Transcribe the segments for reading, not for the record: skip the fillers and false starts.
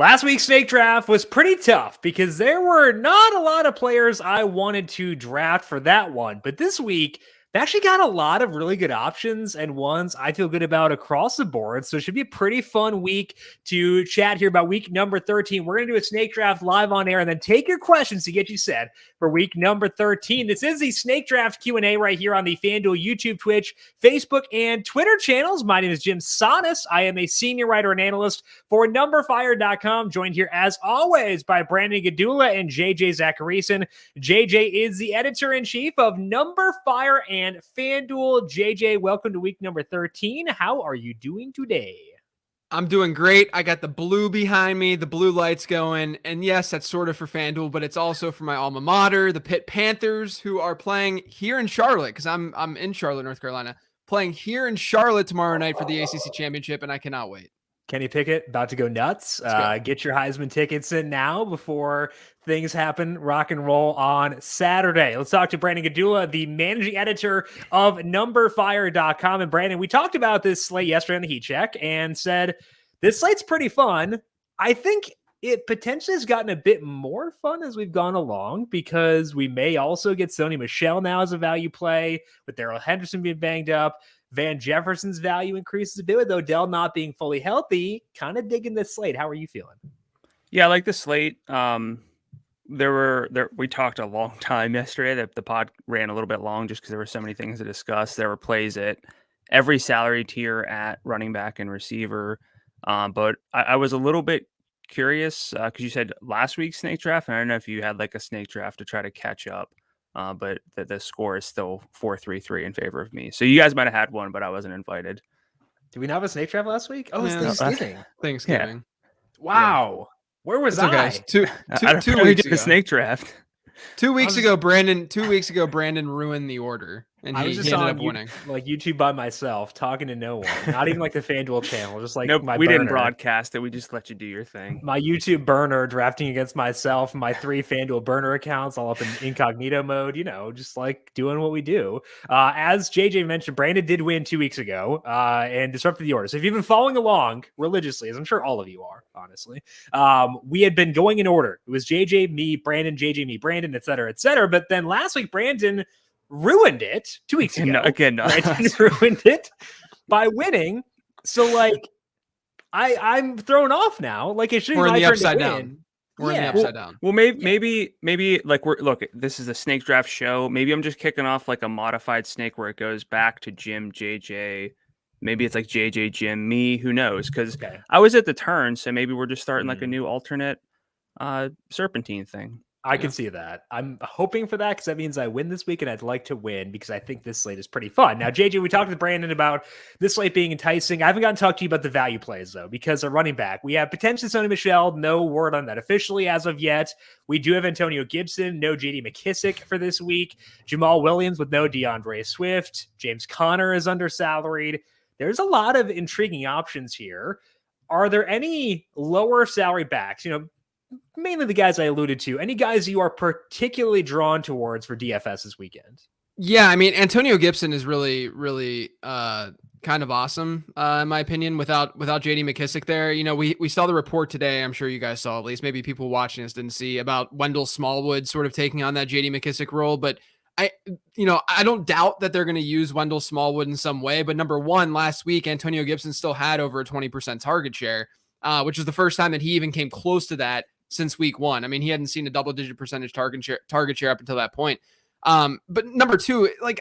Last week's snake draft was pretty tough because there were not a lot of players I wanted to draft for that one. But this week, they actually got a lot of really good options and ones I feel good about across the board. So it should be a pretty fun week to chat here about week number 13. We're going to do a snake draft live on air and then take your questions to get you set for week number 13. This is the snake draft Q&A right here on the FanDuel YouTube, Twitch, Facebook, and Twitter channels. My name is Jim Sannes. I am a senior writer and analyst for numberfire.com, joined here as always by Brandon Gdula and JJ Zachariason. JJ is the editor-in-chief of Numberfire and FanDuel. JJ, welcome to week number 13. How are you doing today? I'm doing great. I got the blue behind me, the blue lights going. And yes, that's sort of for FanDuel, but it's also for my alma mater, the Pitt Panthers, who are playing here in Charlotte, because I'm in Charlotte, North Carolina, playing here in Charlotte tomorrow night for the ACC Championship, and I cannot wait. Kenny Pickett about to go nuts. Get your Heisman tickets in now before things happen. Rock and roll on Saturday. Let's talk to Brandon Gdula, the managing editor of Numberfire.com. And Brandon, we talked about this slate yesterday on the Heat Check and said this slate's pretty fun. I think it potentially has gotten a bit more fun as we've gone along because we may also get Sony Michel now as a value play with Daryl Henderson being banged up. Van Jefferson's value increases a bit with Odell not being fully healthy. Kind of digging this slate. How are you feeling? Yeah, I like the slate. We talked a long time yesterday. The pod ran a little bit long just because there were so many things to discuss. There were plays at every salary tier at running back and receiver. But I was a little bit curious because you said last week's snake draft, and I don't know if you had like a snake draft to try to catch up. But the score is still 4-3-3 in favor of me. So you guys might have had one, but I wasn't invited. Did we not have a snake draft last week? Oh, it's Thanksgiving. Thanksgiving. Yeah. Wow. Where was I? Okay. Two weeks ago. The snake draft. 2 weeks ago, Brandon ruined the order, and he ended up winning. Like YouTube by myself, talking to no one, not even like the FanDuel channel, just like nope, my we burner. Didn't broadcast it. We just let you do your thing. My YouTube burner, drafting against myself, my 3 FanDuel burner accounts, all up in incognito mode. You know, just like doing what we do. As JJ mentioned, Brandon did win 2 weeks ago and disrupted the order. So if you've been following along religiously, as I'm sure all of you are, honestly, we had been going in order. It was JJ, me, Brandon, JJ, me, Brandon, et cetera, but then last week Brandon ruined it 2 weeks ago. Brandon ruined it by winning. So like I'm thrown off now. Like it should be in my the turn upside to down. win. We're in the upside down. Well, maybe like look, this is a snake draft show. Maybe I'm just kicking off like a modified snake where it goes back to Jim, JJ. Maybe it's like JJ, Jim, me. Who knows? Because I was at the turn, so maybe we're just starting like a new alternate serpentine thing. I can see that. I'm hoping for that because that means I win this week, and I'd like to win because I think this slate is pretty fun. Now, JJ, we talked with Brandon about this slate being enticing. I haven't gotten to talk to you about the value plays, though, because a running back. We have potentially Sony Michel. No word on that officially as of yet. We do have Antonio Gibson. No J.D. McKissick for this week. Jamal Williams with no DeAndre Swift. James Conner is undersalaried. There's a lot of intriguing options here. Are there any lower salary backs? You know, mainly the guys I alluded to. Any guys you are particularly drawn towards for DFS this weekend? Yeah, I mean, Antonio Gibson is really, really kind of awesome, in my opinion, without J.D. McKissick there. You know, we saw the report today. I'm sure you guys saw, at least maybe people watching us didn't see, about Wendell Smallwood sort of taking on that J.D. McKissick role. But I don't doubt that they're going to use Wendell Smallwood in some way. But number one, last week, Antonio Gibson still had over a 20% target share, which was the first time that he even came close to that since week one. I mean, he hadn't seen a double-digit percentage target share up until that point. But number two, like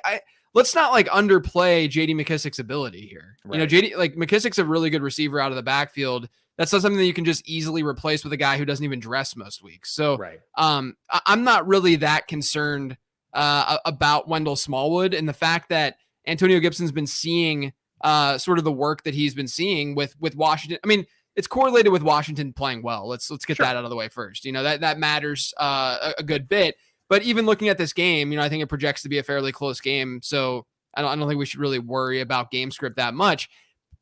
let's not like underplay J.D. McKissick's ability here. Right. You know, McKissick's a really good receiver out of the backfield. That's not something that you can just easily replace with a guy who doesn't even dress most weeks. So, I'm not really that concerned about Wendell Smallwood and the fact that Antonio Gibson's been seeing sort of the work that he's been seeing with Washington. I mean, it's correlated with Washington playing well. Let's get that out of the way first. You know, that matters a good bit. But even looking at this game, you know, I think it projects to be a fairly close game. So I don't think we should really worry about game script that much.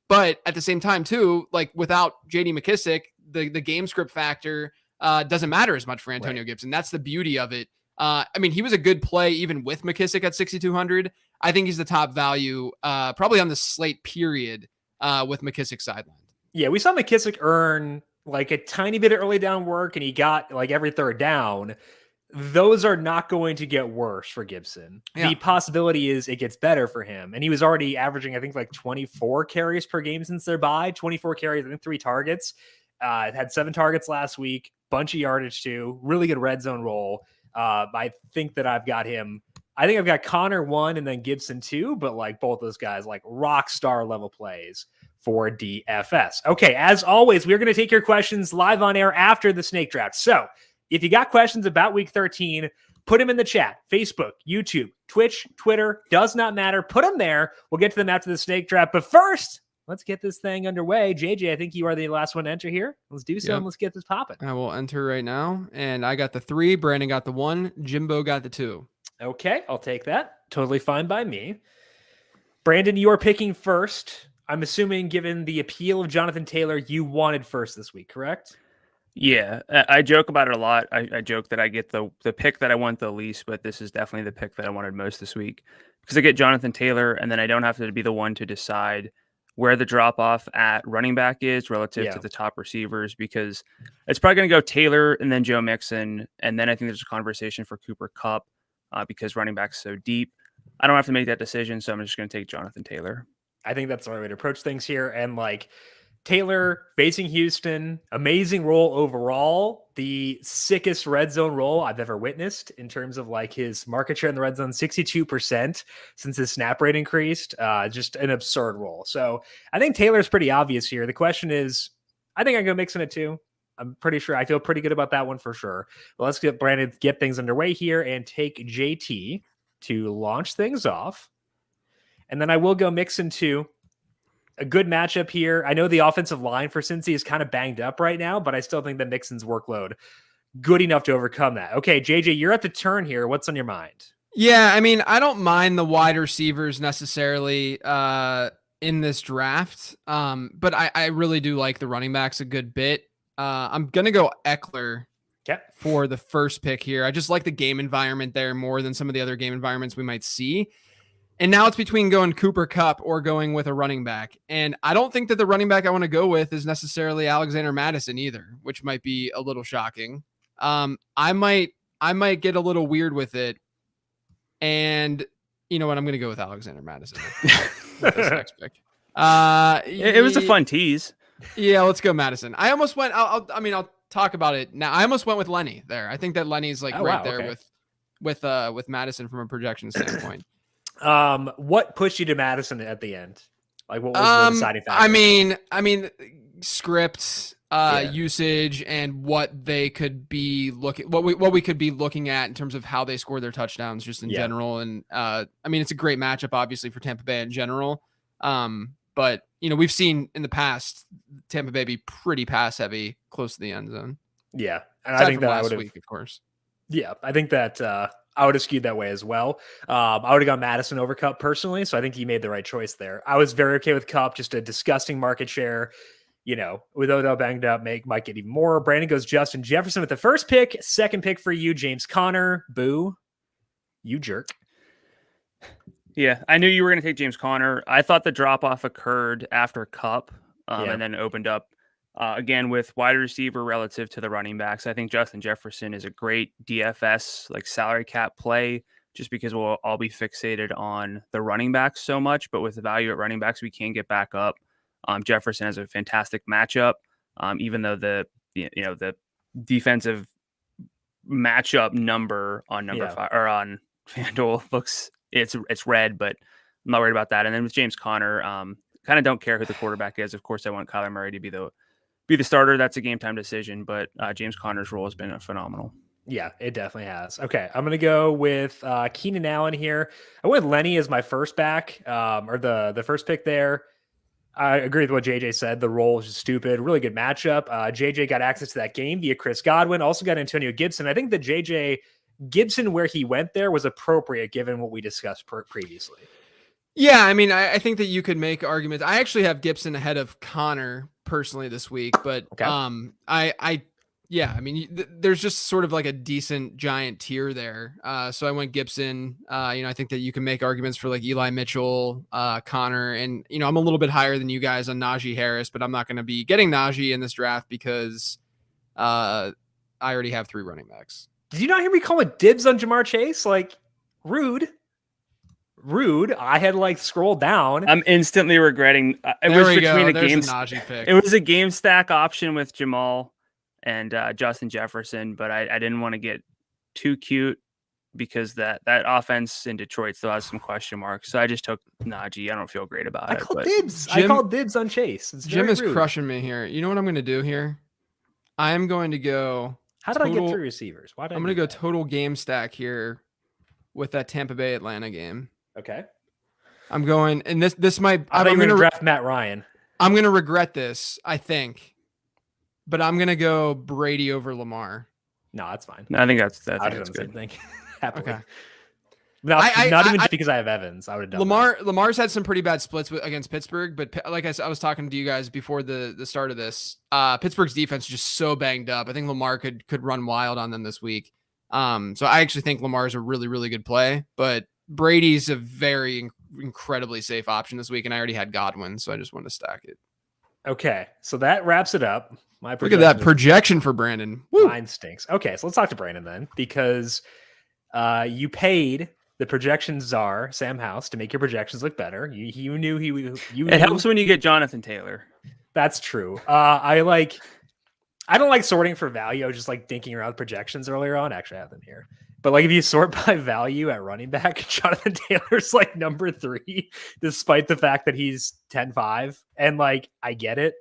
But at the same time, too, like without J.D. McKissick, the game script factor doesn't matter as much for Antonio Gibson. That's the beauty of it. I mean, he was a good play even with McKissick at 6,200. I think he's the top value probably on the slate period with McKissick sidelined. Yeah, we saw McKissick earn like a tiny bit of early down work and he got like every third down, those are not going to get worse for Gibson. Yeah. The possibility is it gets better for him. And he was already averaging, I think, like 24 carries per game since their bye. 24 carries, I think 3 targets. Had 7 targets last week, bunch of yardage too, really good red zone role. I think that I've got him. I think I've got Connor 1 and then Gibson 2, but like both those guys, like rock star level plays for DFS. Okay, as always, we're going to take your questions live on air after the snake draft. So if you got questions about week 13, put them in the chat. Facebook, YouTube, Twitch, Twitter, does not matter. Put them there. We'll get to them after the snake draft. But first, let's get this thing underway. JJ, I think you are the last one to enter here. Let's do so and let's get this popping. I will enter right now. And I got the 3. Brandon got the 1. Jimbo got the 2. Okay, I'll take that. Totally fine by me. Brandon, you are picking first. I'm assuming, given the appeal of Jonathan Taylor, you wanted first this week, correct? Yeah, I joke about it a lot. I joke that I get the pick that I want the least, but this is definitely the pick that I wanted most this week because I get Jonathan Taylor, and then I don't have to be the one to decide where the drop off at running back is relative to the top receivers, because it's probably going to go Taylor and then Joe Mixon, and then I think there's a conversation for Cooper Kupp because running back's so deep. I don't have to make that decision, so I'm just going to take Jonathan Taylor. I think that's the right way to approach things here, and like. Taylor facing Houston, amazing role overall. The sickest red zone role I've ever witnessed in terms of like his market share in the red zone, 62% since his snap rate increased. Just an absurd role. So I think Taylor's pretty obvious here. The question is, I think I'm going to mix in it too. I'm pretty sure. I feel pretty good about that one for sure. But let's get Brandon, get things underway here and take JT to launch things off. And then I will go Mixon too. A good matchup here. I know the offensive line for Cincy is kind of banged up right now, but I still think that Mixon's workload good enough to overcome that. Okay, JJ, you're at the turn here. What's on your mind? Yeah, I mean, I don't mind the wide receivers necessarily in this draft, but I really do like the running backs a good bit. I'm going to go Eckler for the first pick here. I just like the game environment there more than some of the other game environments we might see. And now it's between going Cooper Kupp or going with a running back. And I don't think that the running back I want to go with is necessarily Alexander Madison either, which might be a little shocking. I might get a little weird with it. And you know what? I'm going to go with Alexander Madison with this next pick. It was a fun tease. Yeah, let's go Madison. I almost went, I'll talk about it now. I almost went with Lenny there. I think that Lenny's like there with Madison from a projection standpoint. What pushed you to Madison at the end? Like, what was the deciding factor? I mean, scripts, usage, and what they could be what we could be looking at in terms of how they score their touchdowns, just in general. And I mean, it's a great matchup, obviously, for Tampa Bay in general. But you know, we've seen in the past Tampa Bay be pretty pass heavy, close to the end zone. Yeah, and aside I think that last week, of course. Yeah, I think that I would have skewed that way as well. I would have gone Madison over Kupp personally, so I think he made the right choice there. I was very okay with Kupp, just a disgusting market share. You know, with Odell banged up, might get even more. Brandon goes Justin Jefferson with the first pick. Second pick for you, James Conner. Boo. You jerk. Yeah, I knew you were going to take James Conner. I thought the drop-off occurred after Kupp and then opened up again with wide receiver relative to the running backs. I think Justin Jefferson is a great DFS, like salary cap play, just because we'll all be fixated on the running backs so much. But with the value at running backs, we can get back up. Jefferson has a fantastic matchup, even though the defensive matchup number on 5 or on FanDuel looks it's red, but I'm not worried about that. And then with James Conner, kind of don't care who the quarterback is. Of course, I want Kyler Murray to be the starter. That's a game time decision, but James Conner's role has been phenomenal. Yeah, it definitely has. Okay, I'm going to go with Keenan Allen here. I went with Lenny as my first back, or the first pick there. I agree with what JJ said. The role is just stupid. Really good matchup. JJ got access to that game via Chris Godwin. Also got Antonio Gibson. I think the JJ Gibson, where he went there, was appropriate given what we discussed previously. Yeah, I mean, I think that you could make arguments. I actually have Gibson ahead of Connor personally this week, but I Yeah, I mean, there's just sort of like a decent giant tier there. So I went Gibson. I think that you can make arguments for like Eli Mitchell, Connor, and I'm a little bit higher than you guys on Najee Harris, but I'm not going to be getting Najee in this draft because I already have 3 running backs. Did you not hear me call it dibs on Jamar Chase? Like, rude. I had like scrolled down. I'm instantly regretting. It was between Najee pick. It was a game stack option with Jamal and Justin Jefferson, but I didn't want to get too cute because that offense in Detroit still has some question marks. So I just took Najee. I don't feel great about it. I called dibs on Chase. Jim is crushing me here. You know what I'm going to do here? I am going to go. How did I get 3 receivers? I'm going to go total game stack here with that Tampa Bay Atlanta game. Okay. I'm going, and this might. I'm going to draft Matt Ryan. I'm going to regret this, I think, but I'm going to go Brady over Lamar. No, that's fine. No, I think that's good. Thing. Happily. Okay. Not even just because I have Evans. I would have done Lamar's had some pretty bad splits against Pittsburgh, but like I was talking to you guys before the start of this, Pittsburgh's defense is just so banged up. I think Lamar could run wild on them this week. So I actually think Lamar's a really, really good play, but Brady's a very incredibly safe option this week, and I already had Godwin, so I just wanted to stack it. Okay, so that wraps it up. Look at that projection for Brandon. Woo. Mine stinks. Okay, so let's talk to Brandon then, because you paid the projection czar, Sam House, to make your projections look better. You knew he would. It helps when you get Jonathan Taylor. That's true. I don't like sorting for value. I was just like dinking around projections earlier on. Actually, I have them here. But like if you sort by value at running back, Jonathan Taylor's like number 3, despite the fact that he's 10-5. And like I get it.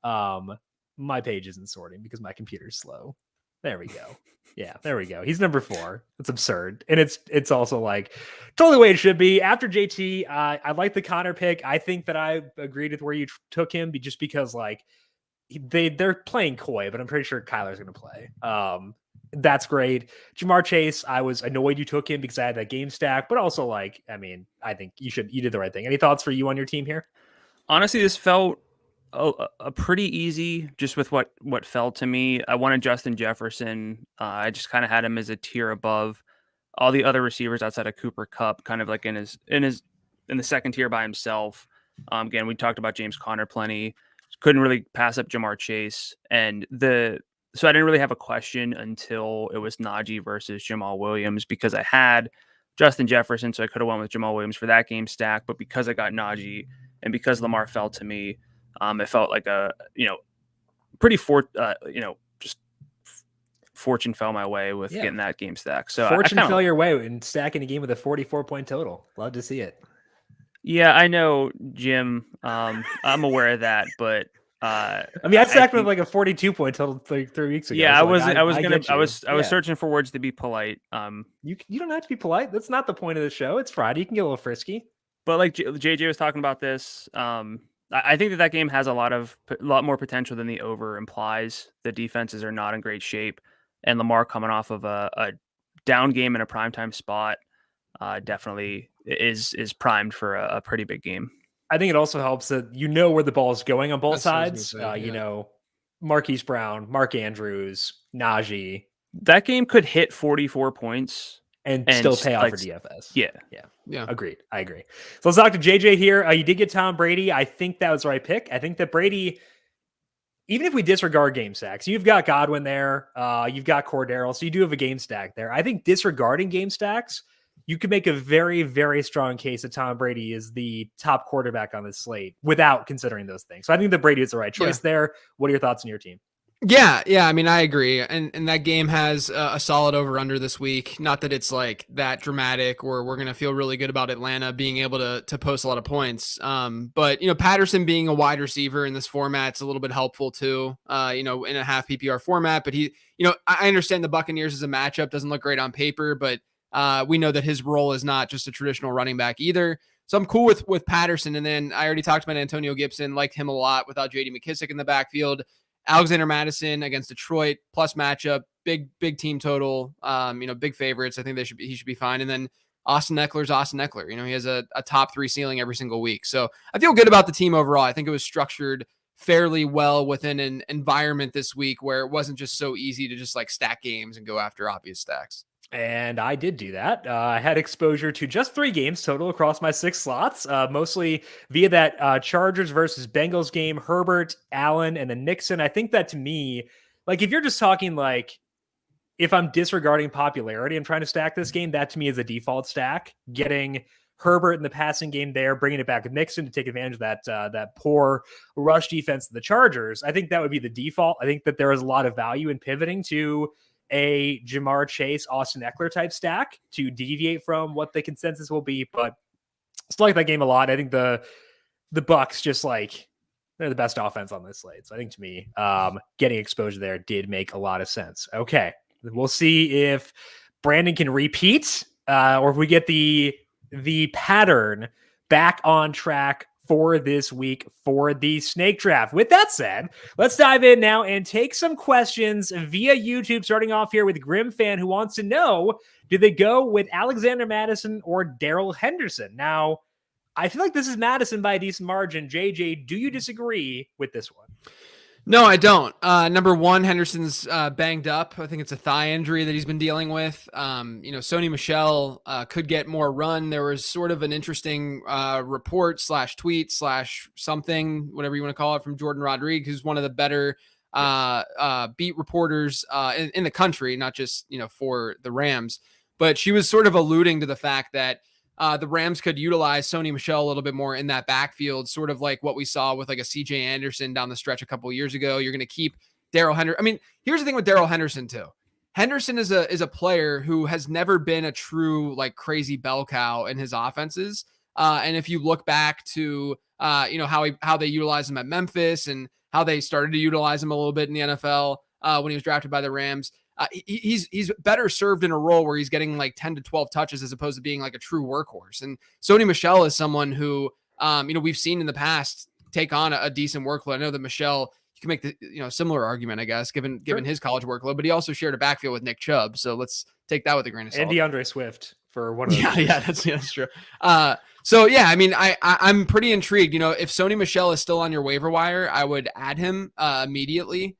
My page isn't sorting because my computer's slow. There we go. Yeah, there we go. He's number 4. It's absurd. And it's also like totally the way it should be. After JT, I like the Connor pick. I think that I agreed with where you took him just because like they're playing coy, but I'm pretty sure Kyler's going to play. That's great. Jamar Chase, I was annoyed you took him because I had that game stack, but also like, I mean, I think you did the right thing. Any thoughts for you on your team here? Honestly, this felt a pretty easy just with what fell to me. I wanted Justin Jefferson. I just kind of had him as a tier above all the other receivers outside of Cooper Kupp, kind of like in the second tier by himself. Again, we talked about James Conner plenty. Couldn't really pass up Jamar Chase, so I didn't really have a question until it was Najee versus Jamal Williams because I had Justin Jefferson, so I could have went with Jamal Williams for that game stack. But because I got Najee and because Lamar fell to me, it felt like a pretty just fortune fell my way with getting that game stack. So fortune fell your way in stacking a game with a 44-point total. Love to see it. Yeah, I know, Jim. I'm aware of that, but I mean, I stacked with like a 42-point total 3 weeks ago. Yeah, so I was searching for words to be polite. You don't have to be polite. That's not the point of the show. It's Friday. You can get a little frisky. But like JJ was talking about this, I think that game has a lot more potential than the over implies. The defenses are not in great shape, and Lamar coming off of a down game in a primetime spot definitely is primed for a pretty big game. I think it also helps that where the ball is going on both sides. Marquise Brown, Mark Andrews, Najee. That game could hit 44 points and still pay off for DFS. Yeah. Agreed. I agree. So let's talk to JJ here. You did get Tom Brady. I think that was the right pick. I think that Brady, even if we disregard game stacks, you've got Godwin there. You've got Daryl. So you do have a game stack there. I think disregarding game stacks, you could make a very, very strong case that Tom Brady is the top quarterback on this slate without considering those things. So I think that Brady is the right choice there. What are your thoughts on your team? Yeah. I mean, I agree. And that game has a solid over-under this week. Not that it's like that dramatic or we're going to feel really good about Atlanta being able to post a lot of points. But, Patterson being a wide receiver in this format is a little bit helpful too, in a half PPR format. But I understand the Buccaneers as a matchup doesn't look great on paper, but we know that his role is not just a traditional running back either. So I'm cool with Patterson. And then I already talked about Antonio Gibson, liked him a lot without JD McKissic in the backfield. Alexander Madison against Detroit, plus matchup, big team total, big favorites. I think he should be fine. And then Austin Eckler's Austin Eckler. He has a top 3 ceiling every single week. So I feel good about the team overall. I think it was structured fairly well within an environment this week where it wasn't just so easy to just like stack games and go after obvious stacks. And I did do that. I had exposure to just 3 games total across my 6 slots, mostly via that Chargers versus Bengals game, Herbert, Allen, and then Nixon. I think that to me, like if you're just talking like, if I'm disregarding popularity, I'm trying to stack this game, that to me is a default stack. Getting Herbert in the passing game there, bringing it back with Nixon to take advantage of that poor rush defense of the Chargers. I think that would be the default. I think that there is a lot of value in pivoting to a Jamar Chase, Austin Eckler type stack to deviate from what the consensus will be, but still like that game a lot. I think the Bucks just like they're the best offense on this slate. So I think to me, getting exposure there did make a lot of sense. Okay, we'll see if Brandon can repeat or if we get the pattern back on track for this week for the snake draft. With that said, let's dive in now and take some questions via YouTube, starting off here with Grim Fan, who wants to know, do they go with Alexander Madison or Daryl Henderson? Now, I feel like this is Madison by a decent margin. JJ, do you disagree with this one? No, I don't. Number one, Henderson's banged up. I think it's a thigh injury that he's been dealing with. Sony Michel could get more run. There was sort of an interesting report / tweet / something, whatever you want to call it, from Jordan Rodriguez, who's one of the better beat reporters in the country, not just, for the Rams. But she was sort of alluding to the fact that the Rams could utilize Sony Michel a little bit more in that backfield, sort of like what we saw with like a CJ Anderson down the stretch a couple of years ago. You're going to keep Daryl Henderson. I mean, here's the thing with Daryl Henderson too. Henderson is a player who has never been a true like crazy bell cow in his offenses. And if you look back to how they utilized him at Memphis and how they started to utilize him a little bit in the NFL when he was drafted by the Rams. He's better served in a role where he's getting like 10 to 12 touches as opposed to being like a true workhorse. And Sony Michel is someone who, we've seen in the past take on a decent workload. I know that Michel, you can make the similar argument, I guess, given his college workload, but he also shared a backfield with Nick Chubb. So let's take that with a grain of salt. And DeAndre Swift for one of those. Yeah, that's true. I'm pretty intrigued. If Sony Michel is still on your waiver wire, I would add him immediately.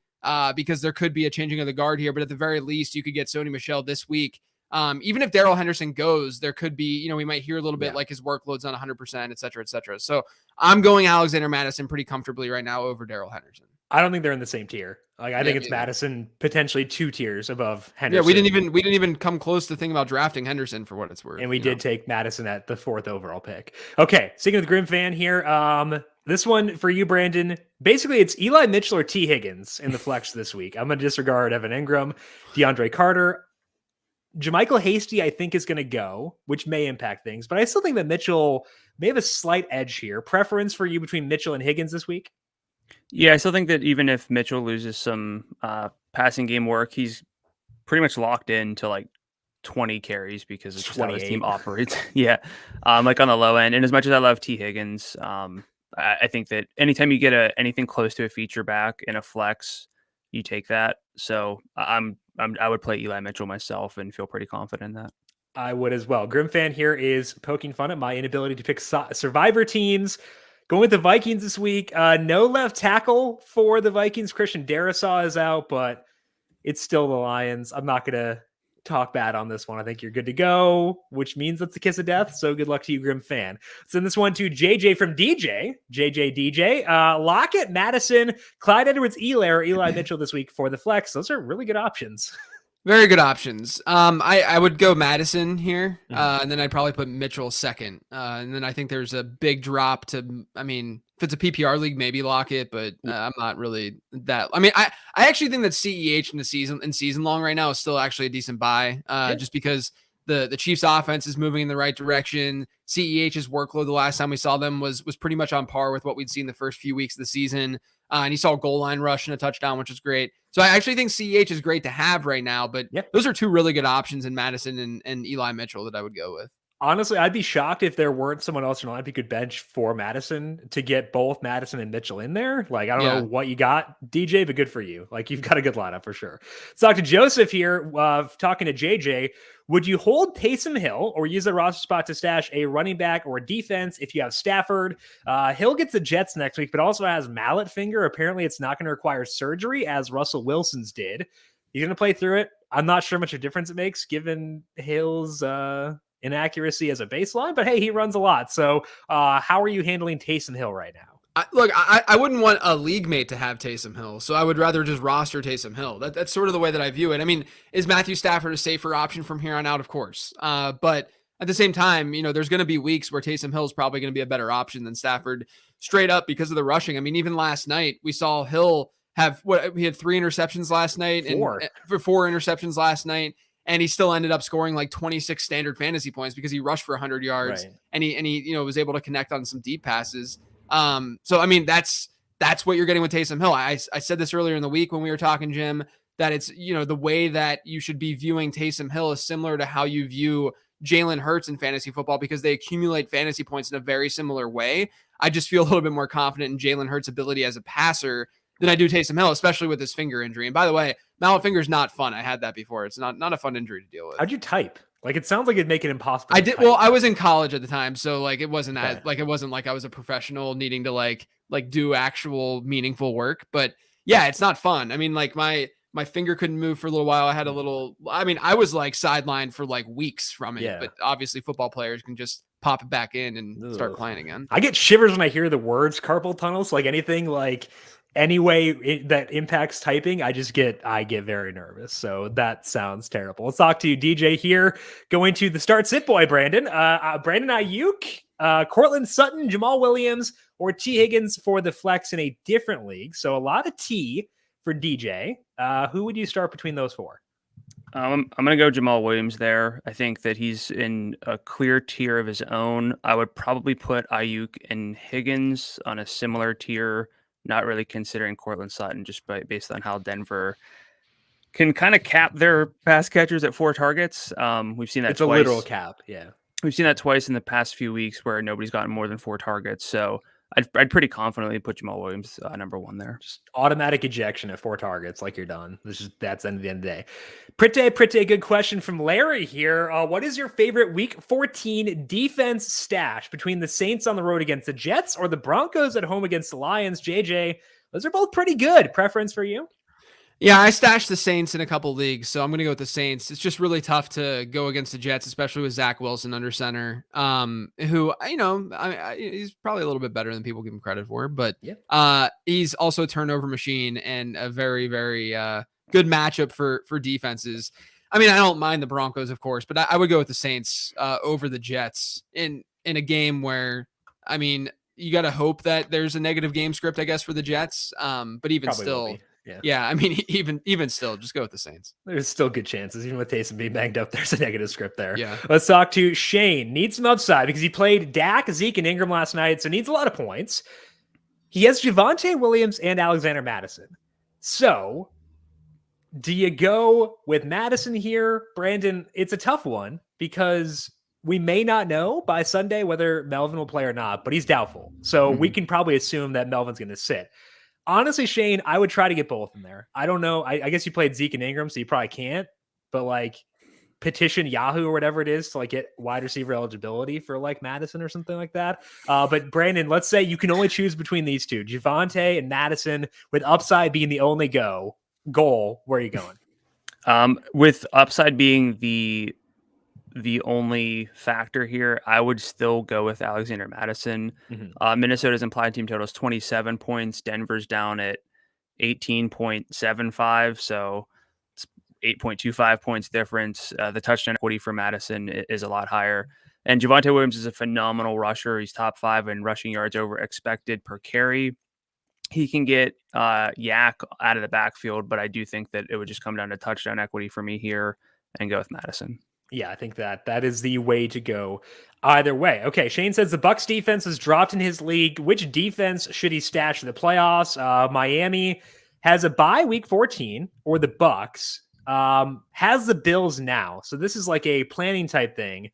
Because there could be a changing of the guard here, but at the very least, you could get Sony Michel this week. Even if Daryl Henderson goes, there could be, we might hear a little bit like his workload's on 100%, et cetera, et cetera. So I'm going Alexander Madison pretty comfortably right now over Daryl Henderson. I don't think they're in the same tier. Like I think it's Madison potentially 2 tiers above Henderson. Yeah, we didn't even come close to thinking about drafting Henderson for what it's worth. And we did take Madison at the 4th overall pick. Okay, sticking with Grim Fan here. This one for you, Brandon. Basically, it's Eli Mitchell or T. Higgins in the flex this week. I'm going to disregard Evan Ingram, DeAndre Carter. JaMychal Hasty, I think, is going to go, which may impact things. But I still think that Mitchell may have a slight edge here. Preference for you between Mitchell and Higgins this week? Yeah, I still think that even if Mitchell loses some passing game work, he's pretty much locked in to like 20 carries because it's just how his team operates. Yeah, like on the low end. And as much as I love T. Higgins, I think that anytime you get anything close to a feature back in a flex, you take that. So I would play Eli Mitchell myself and feel pretty confident in that. I would as well. Grim Fan here is poking fun at my inability to pick survivor teams. Going with the Vikings this week. No left tackle for the Vikings. Christian Darrisaw is out, but it's still the Lions. I'm not going to talk bad on this one. I think you're good to go, which means that's the kiss of death. So good luck to you, Grim Fan. Send this one to JJ from DJ. Lockett, Madison, Clyde Edwards-Helaire, or Eli Mitchell this week for the flex. Those are really good options. Very good options. I would go Madison here, and then I'd probably put Mitchell second. And then I think there's a big drop to, if it's a PPR league, maybe Lockett, but I'm not really that. I actually think that CEH in season long right now is still actually a decent buy, just because the Chiefs offense is moving in the right direction. CEH's workload the last time we saw them was pretty much on par with what we'd seen the first few weeks of the season. And he saw a goal line rush and a touchdown, which was great. So I actually think CEH is great to have right now, but those are 2 really good options in Madison and Eli Mitchell that I would go with. Honestly, I'd be shocked if there weren't someone else in the lineup you could bench for Madison to get both Madison and Mitchell in there. Like, I don't know what you got, DJ, but good for you. Like, you've got a good lineup for sure. Let's talk to Joseph here, talking to JJ. Would you hold Taysom Hill or use a roster spot to stash a running back or a defense if you have Stafford? Hill gets the Jets next week, but also has mallet finger. Apparently, it's not going to require surgery as Russell Wilson's did. He's going to play through it. I'm not sure much of a difference it makes given Hill's inaccuracy as a baseline, but hey, he runs a lot. So how are you handling Taysom Hill right now? I wouldn't want a league mate to have Taysom Hill, so I would rather just roster Taysom Hill. That's sort of the way that I view it. I mean, is Matthew Stafford a safer option from here on out? Of course. But at the same time, there's going to be weeks where Taysom Hill is probably going to be a better option than Stafford straight up because of the rushing. I mean, even last night, we saw Hill have he had 3 interceptions last night and 4 interceptions last night. And he still ended up scoring like 26 standard fantasy points because he rushed for 100 yards and he was able to connect on some deep passes. So, I mean, that's what you're getting with Taysom Hill. I said this earlier in the week when we were talking, Jim, that it's, the way that you should be viewing Taysom Hill is similar to how you view Jalen Hurts in fantasy football because they accumulate fantasy points in a very similar way. I just feel a little bit more confident in Jalen Hurts' ability as a passer than I do Taysom Hill, especially with his finger injury. And by the way, mallet finger is not fun. I had that before. It's not a fun injury to deal with. How'd you type? Like, it sounds like it'd make it impossible. I did. Well, I was in college at the time. So like, it wasn't it wasn't like I was a professional needing to like do actual meaningful work, but yeah, it's not fun. I mean, like my finger couldn't move for a little while. I was like sidelined for like weeks from it, but obviously football players can just pop it back in and start playing again. I get shivers when I hear the words carpal tunnel. So like anything like any way that impacts typing, I get very nervous. So that sounds terrible. Let's talk to you, DJ here. Going to the start sit boy, Brandon. Brandon Ayuk, Cortland Sutton, Jamal Williams, or T. Higgins for the flex in a different league. So a lot of T for DJ. Who would you start between those 4? I'm going to go Jamal Williams there. I think that he's in a clear tier of his own. I would probably put Ayuk and Higgins on a similar tier, not really considering Cortland Sutton just based on how Denver can kind of cap their pass catchers at 4 targets. We've seen that it's twice. A literal cap, yeah. We've seen that twice in the past few weeks where nobody's gotten more than 4 targets. So I'd pretty confidently put Jamal Williams number 1 there. Just automatic ejection at 4 targets, like you're done. That's the end of the day. Pretty good question from Larry here. What is your favorite Week 14 defense stash between the Saints on the road against the Jets or the Broncos at home against the Lions? JJ, those are both pretty good. Preference for you? Yeah, I stashed the Saints in a couple leagues, so I'm going to go with the Saints. It's just really tough to go against the Jets, especially with Zach Wilson under center, who, he's probably a little bit better than people give him credit for, but he's also a turnover machine and a very, very good matchup for defenses. I mean, I don't mind the Broncos, of course, but I would go with the Saints over the Jets in a game where, I mean, you got to hope that there's a negative game script, I guess, for the Jets, but even probably still. Yeah. I mean, even still, just go with the Saints. There's still good chances, even with Taysom being banged up. There's a negative script there. Yeah. Let's talk to Shane. Needs some upside because he played Dak, Zeke, and Ingram last night, so needs a lot of points. He has Javonte Williams and Alexander Madison. So, do you go with Madison here, Brandon? It's a tough one because we may not know by Sunday whether Melvin will play or not, but he's doubtful. So we can probably assume that Melvin's going to sit. Honestly, Shane, I would try to get both in there. I don't know. I guess you played Zeke and Ingram, so you probably can't. But like petition Yahoo or whatever it is to like get wide receiver eligibility for like Madison or something like that. But Brandon, let's say you can only choose between these two, Javonte and Madison, with upside being the only goal. Where are you going? With upside being the only factor here, I would still go with Alexander Madison. Minnesota's implied team total is 27 points. Denver's down at 18.75, so it's 8.25 points difference. The touchdown equity for Madison is a lot higher. And Javonte Williams is a phenomenal rusher. He's top 5 in rushing yards over expected per carry. He can get yak out of the backfield, but I do think that it would just come down to touchdown equity for me here and go with Madison. Yeah, I think that is the way to go either way. Okay, Shane says the Bucs defense has dropped in his league. Which defense should he stash in the playoffs? Miami has a bye week 14, or the Bucs has the Bills now. So this is like a planning type thing.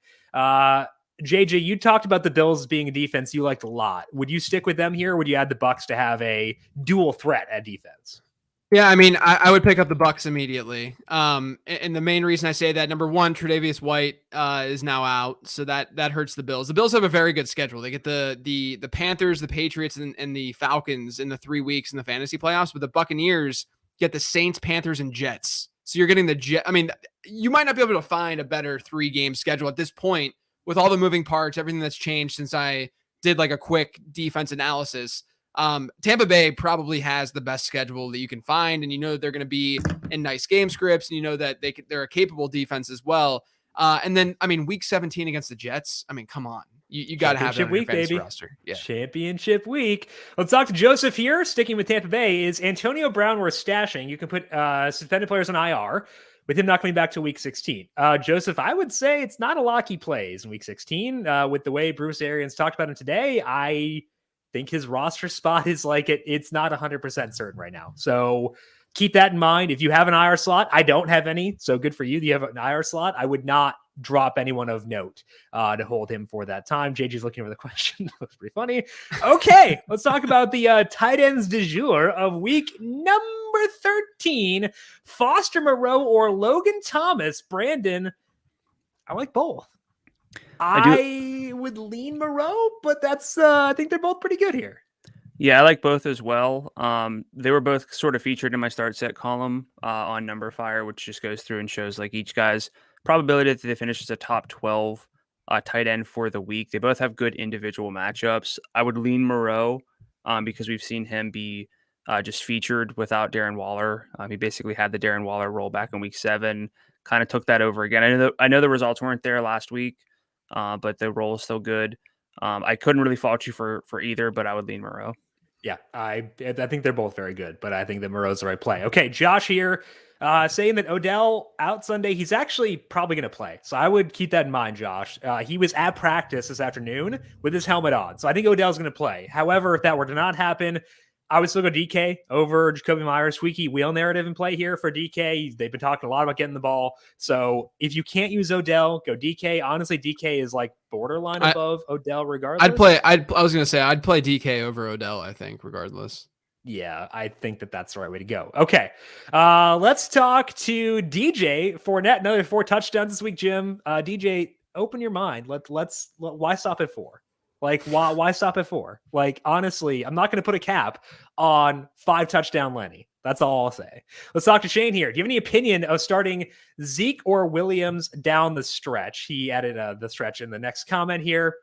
JJ, you talked about the Bills being a defense you liked a lot. Would you stick with them here? Or would you add the Bucs to have a dual threat at defense? Yeah, I mean, I would pick up the Bucs immediately. And the main reason I say that, number one, Tre'Davious White is now out, so that hurts the Bills. The Bills have a very good schedule. They get the Panthers, the Patriots, and the Falcons in the 3 weeks in the fantasy playoffs, but the Buccaneers get the Saints, Panthers, and Jets. So you're getting the Jet. I mean, you might not be able to find a better 3-game schedule at this point with all the moving parts, everything that's changed since I did like a quick defense analysis. Tampa Bay probably has the best schedule that you can find, and you know they're going to be in nice game scripts, and you know that they're a capable defense as well. And then, I mean, week 17 against the Jets. I mean, come on, you got to have that on your fantasy roster. Yeah. Championship week. Let's talk to Joseph here. Sticking with Tampa Bay, is Antonio Brown worth stashing? You can put suspended players on IR with him not coming back to week 16. Joseph, I would say it's not a lock he plays in week 16. With the way Bruce Arians talked about him today, I think his roster spot is like it's not 100% certain right now. So keep that in mind. If you have an IR slot, I don't have any. So good for you. You have an IR slot. I would not drop anyone of note to hold him for that time. JJ's looking over the question. Looks pretty funny. Okay, let's talk about the tight ends du jour of week number 13. Foster Moreau or Logan Thomas. Brandon, I like both. I would lean Moreau, but that's I think they're both pretty good here. Yeah, I like both as well. They were both sort of featured in my start set column on Number Fire, which just goes through and shows like each guy's probability that they finish as a top 12 tight end for the week. They both have good individual matchups. I would lean Moreau because we've seen him be just featured without Darren Waller. He basically had the Darren Waller role back in week 7, kind of took that over again. I know the results weren't there last week, but the role is still good. I couldn't really fault you for either, but I would lean Moreau. Yeah, I think they're both very good, but I think that Moreau's the right play. Okay, Josh here saying that Odell out Sunday. He's actually probably going to play. So I would keep that in mind, Josh. He was at practice this afternoon with his helmet on. So I think Odell's going to play. However, if that were to not happen, I would still go DK over Jacoby Myers. Squeaky wheel narrative in play here for DK. They've been talking a lot about getting the ball. So if you can't use Odell, go DK. Honestly, DK is like borderline above Odell regardless. I was going to say I'd play DK over Odell, I think, regardless. Yeah, I think that's the right way to go. Okay, let's talk to DJ Fournette. Another 4 touchdowns this week, Jim. DJ, open your mind. Why stop at 4? Like, why stop at 4? Like, honestly, I'm not going to put a cap on 5 touchdown Lenny. That's all I'll say. Let's talk to Shane here. Do you have any opinion of starting Zeke or Williams down the stretch? He added the stretch in the next comment here.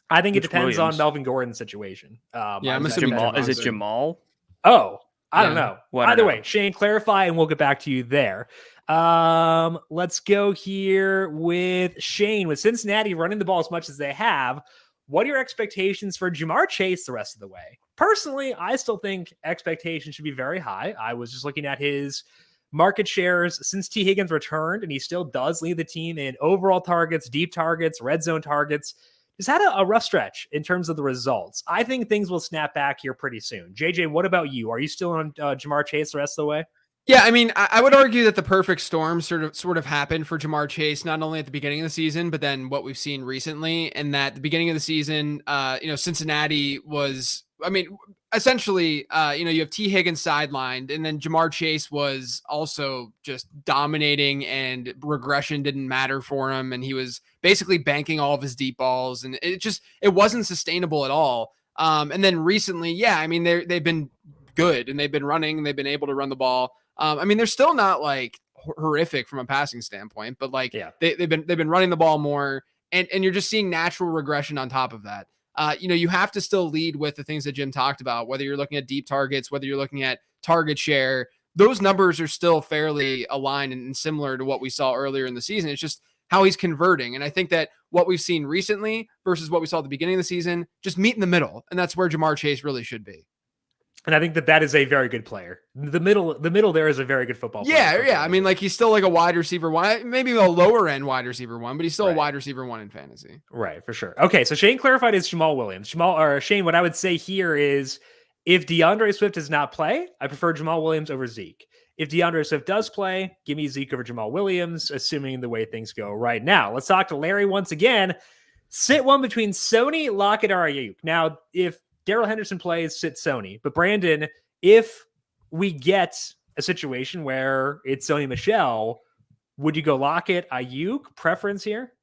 I think it depends on Melvin Gordon's situation. I'm assuming Jamal. Is it Jamal? Oh, I don't know. Either way, know. Shane, clarify, and we'll get back to you there. Let's go here with Shane. With Cincinnati running the ball as much as they have, what are your expectations for Jamar Chase the rest of the way? Personally, I still think expectations should be very high. I was just looking at his market shares since T. Higgins returned, and he still does lead the team in overall targets, deep targets, red zone targets. Just had a rough stretch in terms of the results. I think things will snap back here pretty soon. JJ, what about you? Are you still on Jamar Chase the rest of the way? Yeah, I mean, I would argue that the perfect storm sort of happened for Jamar Chase, not only at the beginning of the season, but then what we've seen recently. And that the beginning of the season, Cincinnati was, I mean, essentially, you have T. Higgins sidelined, and then Jamar Chase was also just dominating, and regression didn't matter for him, and he was basically banking all of his deep balls, and it wasn't sustainable at all. And then recently, I mean, they've been good, and they've been running, and they've been able to run the ball. I mean, they're still not like horrific from a passing standpoint, but like they've been running the ball more, and you're just seeing natural regression on top of that. You have to still lead with the things that Jim talked about, whether you're looking at deep targets, whether you're looking at target share. Those numbers are still fairly aligned and similar to what we saw earlier in the season. It's just how he's converting. And I think that what we've seen recently versus what we saw at the beginning of the season, just meet in the middle. And that's where Jamar Chase really should be. And I think that is a very good player. The middle there is a very good football player. Yeah. I mean, like, he's still like a wide receiver one, maybe a lower end wide receiver one, but he's still a wide receiver one in fantasy. Right, for sure. Okay, so Shane clarified it's Jamal Williams. Shane, what I would say here is if DeAndre Swift does not play, I prefer Jamal Williams over Zeke. If DeAndre Swift does play, give me Zeke over Jamal Williams, assuming the way things go right now. Let's talk to Larry once again. Sit one between Sony, Lockett, or Ayuk. Now, if Daryl Henderson plays, sit Sony. But Brandon, if we get a situation where it's Sony Michel, would you go Lockett, Ayuk? Preference here?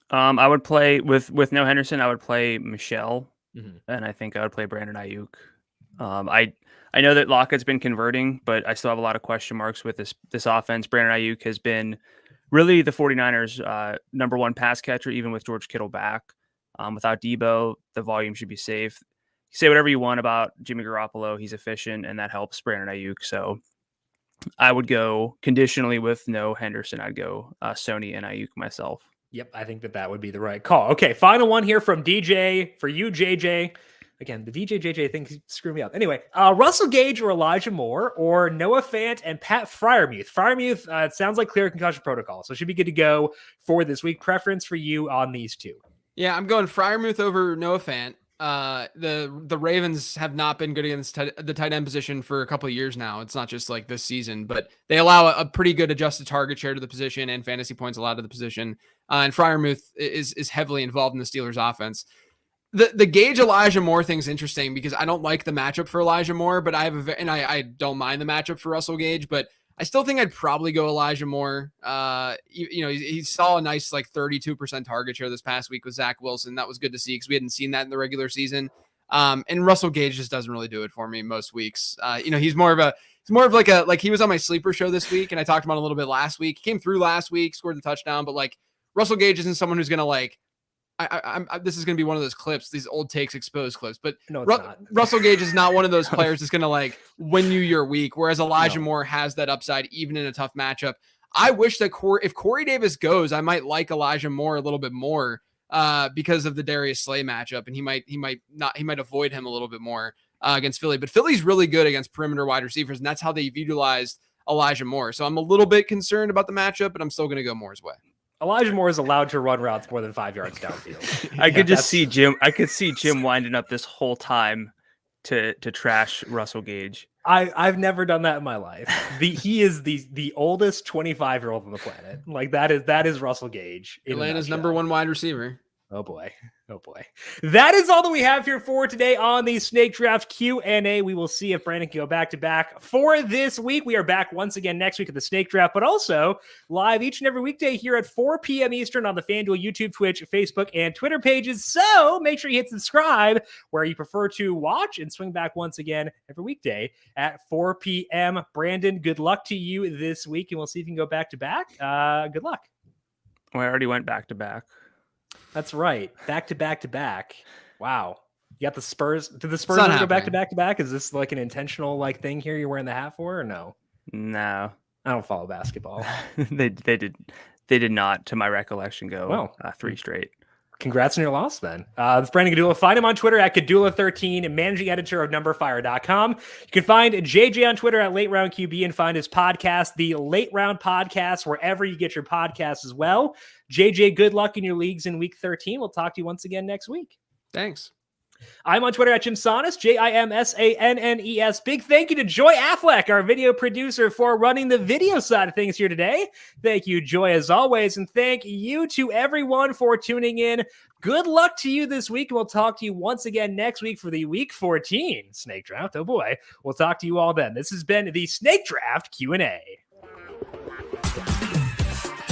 I would play with no Henderson. I would play Michelle, Mhm. and I think I would play Brandon Ayuk. I know that Lockett's been converting, but I still have a lot of question marks with this offense. Brandon Ayuk has been really the 49ers' number one pass catcher, even with George Kittle back. Without Debo, the volume should be safe. Say whatever you want about Jimmy Garoppolo, he's efficient, and that helps Brandon Ayuk. So I would go conditionally with no Henderson. I'd go Sony and Ayuk myself. Yep, I think that would be the right call. Okay, final one here from DJ for you, JJ. Again, the DJ thing screwed me up. Anyway, Russell Gage or Elijah Moore or Noah Fant and Pat Freiermuth. Freiermuth, it sounds like clear concussion protocol, so should be good to go for this week. Preference for you on these two? Yeah, I'm going Freiermuth over Noah Fant. The Ravens have not been good against the tight end position for a couple of years now. It's not just like this season, but they allow a pretty good adjusted target share to the position and fantasy points allowed to the position. And Freiermuth is heavily involved in the Steelers offense. The Gage Elijah Moore thing's interesting because I don't like the matchup for Elijah Moore, but I don't mind the matchup for Russell Gage, but I still think I'd probably go Elijah Moore. He saw a nice 32% target share this past week with Zach Wilson. That was good to see because we hadn't seen that in the regular season. And Russell Gage just doesn't really do it for me most weeks. He's more of like he was on my sleeper show this week, and I talked about it a little bit last week. He came through last week, scored the touchdown, but Russell Gage isn't someone who's gonna this is going to be one of those clips, these old takes exposed clips, but no, it's not. Russell Gage is not one of those players that's going to win you your week. Whereas Elijah Moore has that upside, even in a tough matchup. I wish that if Corey Davis goes, I might like Elijah Moore a little bit more because of the Darius Slay matchup. And he might avoid him a little bit more against Philly, but Philly's really good against perimeter wide receivers. And that's how they've utilized Elijah Moore. So I'm a little bit concerned about the matchup, but I'm still going to go Moore's way. Elijah Moore is allowed to run routes more than 5 yards downfield. I could just see Jim. I could see Jim winding up this whole time to trash Russell Gage. I've never done that in my life. He is the oldest 25-year-old on the planet. That is Russell Gage. Atlanta's number one wide receiver. Oh boy. That is all that we have here for today on the Snake Draft Q&A. We will see if Brandon can go back-to-back for this week. We are back once again next week at the Snake Draft, but also live each and every weekday here at 4 p.m. Eastern on the FanDuel YouTube, Twitch, Facebook, and Twitter pages. So make sure you hit subscribe where you prefer to watch and swing back once again every weekday at 4 p.m. Brandon, good luck to you this week, and we'll see if you can go back-to-back. Good luck. Well, I already went back-to-back. That's right. Back-to-back-to-back. Wow. You got the Spurs. Did the Spurs go back-to-back-to-back? Is this an intentional thing here you're wearing the hat for, or no? No. I don't follow basketball. They did not, to my recollection, go 3 straight. Congrats on your loss, then. It's Brandon Gdula. Find him on Twitter at Gdula13, managing editor of NumberFire.com. You can find JJ on Twitter at Late Round QB and find his podcast, the Late Round Podcast, wherever you get your podcasts as well. JJ, good luck in your leagues in week 13. We'll talk to you once again next week. Thanks. I'm on Twitter at Jim Sannes, JIMSANNES. Big thank you to Joy Affleck, our video producer, for running the video side of things here today. Thank you, Joy, as always. And thank you to everyone for tuning in. Good luck to you this week. And we'll talk to you once again next week for the Week 14 Snake Draft. Oh, boy. We'll talk to you all then. This has been the Snake Draft Q&A.